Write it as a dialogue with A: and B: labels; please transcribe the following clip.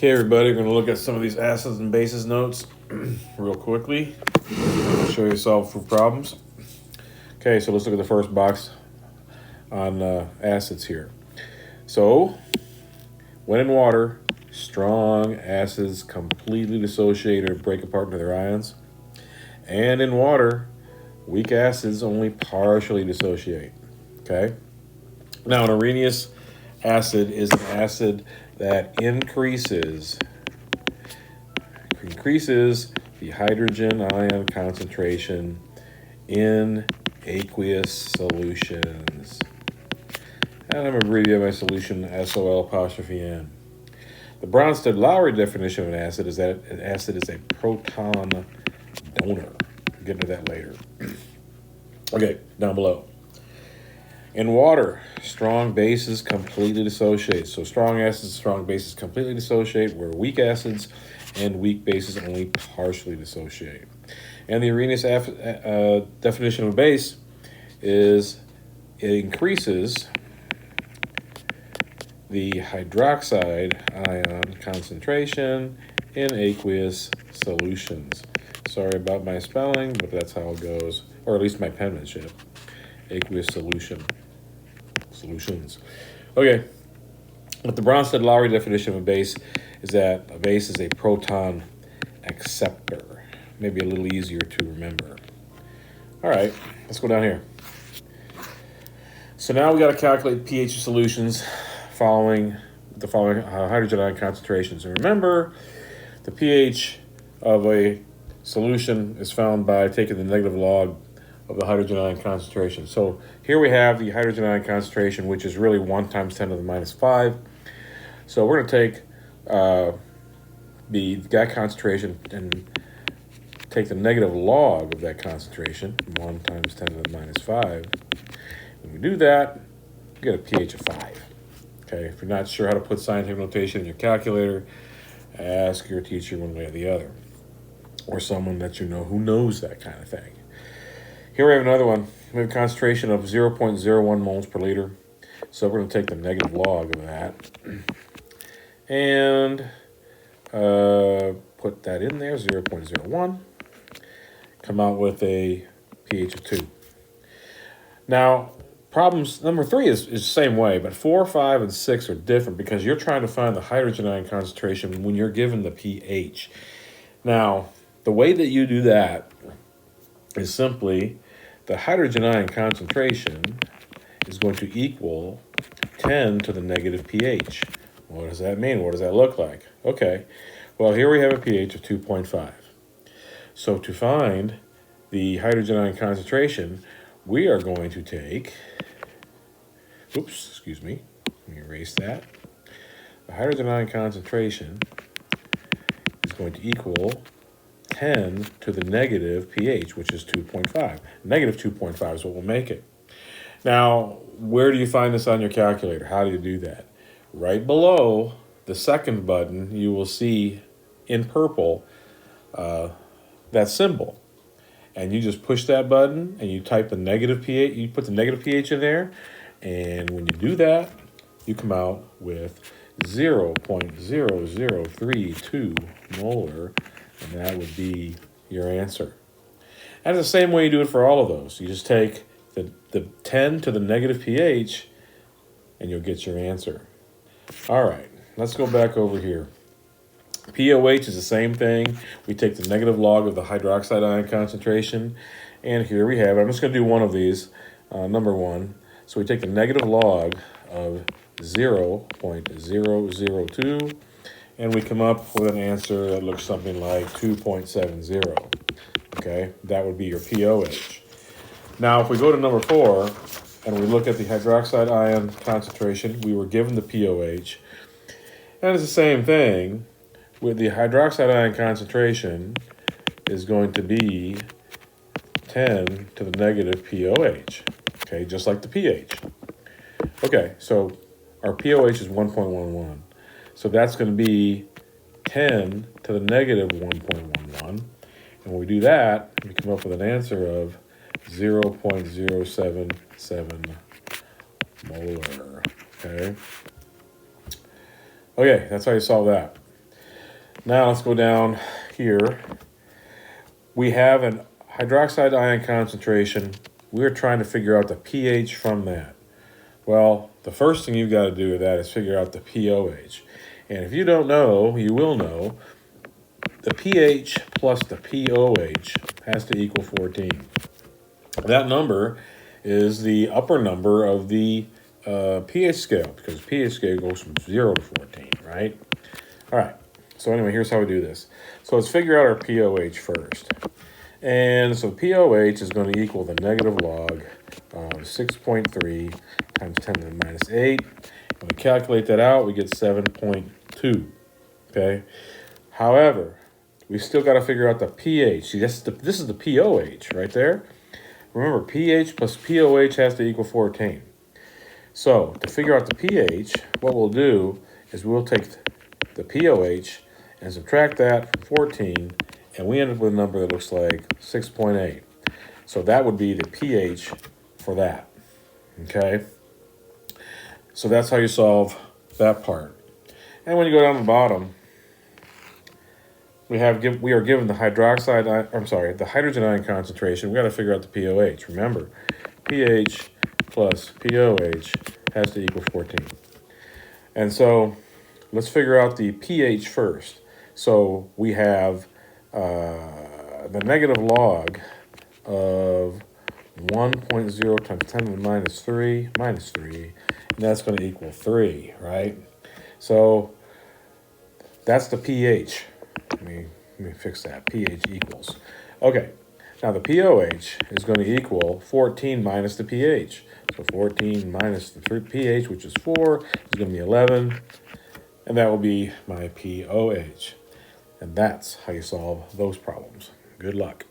A: Okay, everybody, we're going to look at some of these acids and bases notes real quickly. Show you solve for problems. Okay, so let's look at the first box on acids here. So, when in water, strong acids completely dissociate or break apart into their ions. And in water, weak acids only partially dissociate. Okay? Now, an Arrhenius acid is an acid that increases the hydrogen ion concentration in aqueous solutions. And I'm going to abbreviate my solution SOL apostrophe N. The Bronsted-Lowry definition of an acid is that an acid is a proton donor. We'll get into that later. Okay, down below. In water, strong bases completely dissociate. So strong acids, strong bases completely dissociate, where weak acids and weak bases only partially dissociate. And the Arrhenius definition of a base is it increases the hydroxide ion concentration in aqueous solutions. Sorry about my spelling, but that's how it goes, or at least my penmanship. Aqueous solutions. Okay, but the Bronsted-Lowry definition of a base is that a base is a proton acceptor. Maybe a little easier to remember. All right, let's go down here. So now we got to calculate pH of solutions following hydrogen ion concentrations. And remember, the pH of a solution is found by taking the negative log of the hydrogen ion concentration. So here we have the hydrogen ion concentration, which is really 1 times 10 to the minus 5. So we're going to take that concentration and take the negative log of that concentration, 1 times 10 to the minus 5. When we do that, we get a pH of 5. Okay, if you're not sure how to put scientific notation in your calculator, ask your teacher one way or the other, or someone that you know who knows that kind of thing. Here we have another one. We have a concentration of 0.01 moles per liter. So we're going to take the negative log of that and put that in there, 0.01. Come out with a pH of 2. Now, problems number 3 is the same way, but 4, 5, and 6 are different because you're trying to find the hydrogen ion concentration when you're given the pH. Now, the way that you do that is simply the hydrogen ion concentration is going to equal 10 to the negative pH. What does that mean? What does that look like? Okay, well, here we have a pH of 2.5. So to find the hydrogen ion concentration, we are going to take, let me erase that. The hydrogen ion concentration is going to equal 10 to the negative pH, which is 2.5. Negative 2.5 is what will make it. Now, where do you find this on your calculator? How do you do that? Right below the second button, you will see in purple that symbol. And you just push that button and you type the negative pH, you put the negative pH in there, and when you do that, you come out with 0.0032 molar, and that would be your answer. And it's the same way you do it for all of those. You just take the 10 to the negative pH, and you'll get your answer. All right, let's go back over here. POH is the same thing. We take the negative log of the hydroxide ion concentration, and here we have it. I'm just going to do one of these, number 1. So we take the negative log of 0.002, and we come up with an answer that looks something like 2.70. Okay, that would be your POH. Now, if we go to number 4, and we look at the hydroxide ion concentration, we were given the POH, and it's the same thing. With the hydroxide ion concentration is going to be 10 to the negative POH, okay, just like the pH. Okay, so our POH is 1.11. So that's going to be 10 to the negative 1.11. And when we do that, we come up with an answer of 0.077 molar. Okay. Okay, that's how you solve that. Now let's go down here. We have an hydroxide ion concentration. We're trying to figure out the pH from that. Well, the first thing you've got to do with that is figure out the pOH. And if you don't know, you will know, the pH plus the pOH has to equal 14. That number is the upper number of the pH scale, because the pH scale goes from 0 to 14, right? All right, so anyway, here's how we do this. So let's figure out our pOH first. And so pOH is going to equal the negative log of 6.3 times 10 to the minus 8. When we calculate that out, we get 7.2, okay? However, we still got to figure out the pH. See, this is the pOH right there. Remember, pH plus pOH has to equal 14. So to figure out the pH, what we'll do is we'll take the pOH and subtract that from 14, and we end up with a number that looks like 6.8. So that would be the pH for that, okay? So that's how you solve that part. And when you go down to the bottom, we are given the the hydrogen ion concentration. We got to figure out the pOH. Remember, pH plus pOH has to equal 14. And so let's figure out the pH first. So we have the negative log of 1.0 times 10 to the minus 3, and that's going to equal 3, right? So that's the pH. Let me fix that. pH equals. Okay, now the pOH is going to equal 14 minus the pH. So 14 minus the pH, which is 4, is going to be 11, and that will be my pOH. And that's how you solve those problems. Good luck.